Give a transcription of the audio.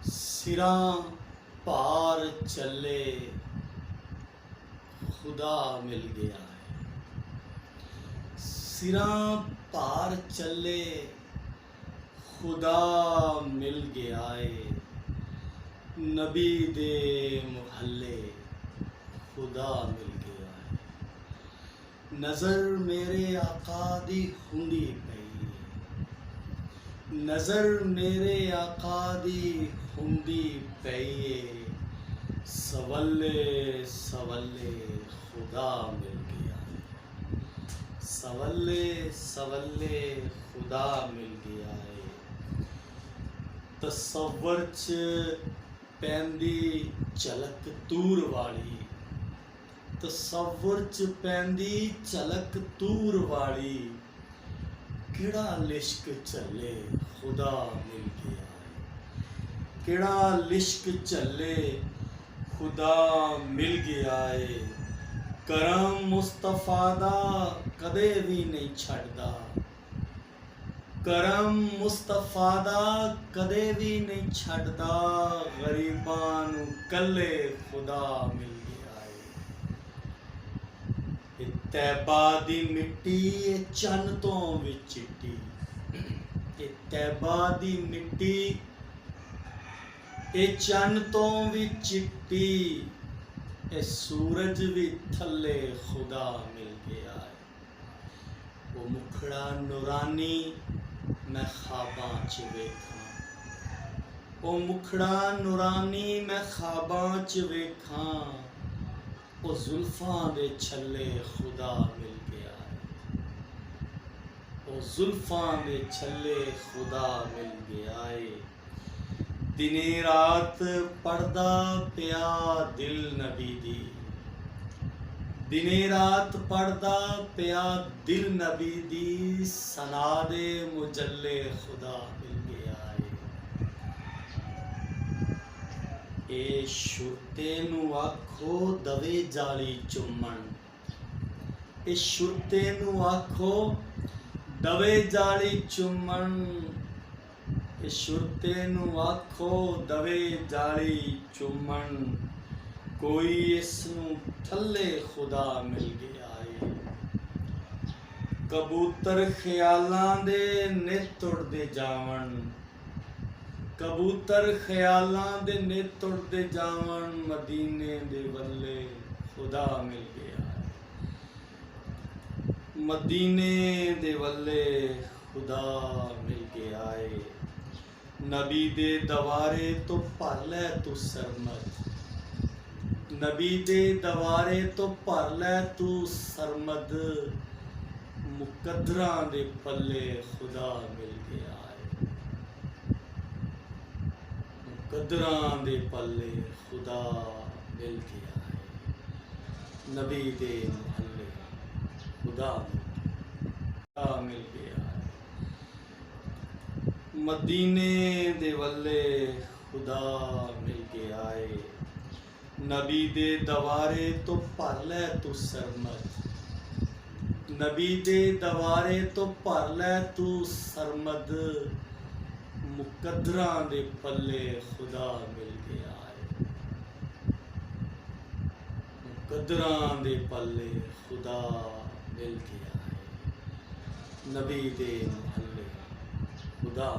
सिरां पार चले खुदा मिल गया है। सिरां पार चले खुदा मिल गया है। नबी दे मुहल्ले खुदा मिल गया है। नज़र मेरे आका दी हुंदी पई है। नज़र मेरे आका दी हुंदी पई है। सवल्ले सवल्ले खुदा मिल गया है। सवल्ले सवल्ले खुदा मिल गया है। तसव्वुर च पैंदी झलक तूर वाली, तसव्वुर च पैंदी झलक तूर वाली, किड़ा लिश्क चले खुदा मिल गया है। किड़ा लिश्क चले खुदा मिल गया है। करम मुस्तफा दा कदे भी नहीं छड़दा। करम मुस्तफा दा कदे भी नहीं छड़दा। गरीबां नू कल्ले खुदा मिल गया है। ये तैबा दी मिट्टी ये चन्न तो भी चिट्टी। ये तैबा दी मिट्टी ये चन्न तो भी चिट्टी। ये सूरज भी थल्ले खुदा मिल गया है। वो मुखड़ा नूरानी मैं ख्वाबां च वेखां। वो मुखड़ा नूरानी मैं ख्वाबां च वेखां। वो जुल्फां दे छल्ले खुदा मिल गया है। वो जुल्फां दे छल्ले खुदा मिल गया है। दिने रात पढ़दा पिया दिल नबी दी। दिने रात पढ़दा पिया दिल नबी दी। सना दे मुजल्ले खुदा मिल गया है। ए शुरते नू आखो दवे जाली चुम्मन। ए शुरते नू आखो दवे जाली चुम्मन। ए शुरते नू आखो दवे जाली चुम्मन। कोई इसनू थल्ले खुदा मिल गया है। कबूतर ख्यालां दे नित उड़दे जावन। कबूतर ख्यालां दे नित उड़दे जावन। मदीने दे वल्ले खुदा मिल गया है। मदीने दे वल्ले खुदा मिल गया है। नबी दे दवारे तो भर लै तू सरमद। नबी दे दवारे तो भर लै तू सरमद। मुकद्दरां दे पल्ले खुदा मिल गया है। मुकद्दरां दे पल्ले खुदा मिल गया है। नबी दे मुहल्ले खुदा मिल गया है। मदीने दे वल्ले खुदा मिल गया है। नबी दे दवारे तो भर लै तू सरमद। नबी दे दवारे तो भर लै तू सरमद। मुकद्दरां दे पल्ले खुदा मिल गया है। मुकद्दरां दे पल्ले खुदा मिल गया है। नबी दे मुहल्ले खुदा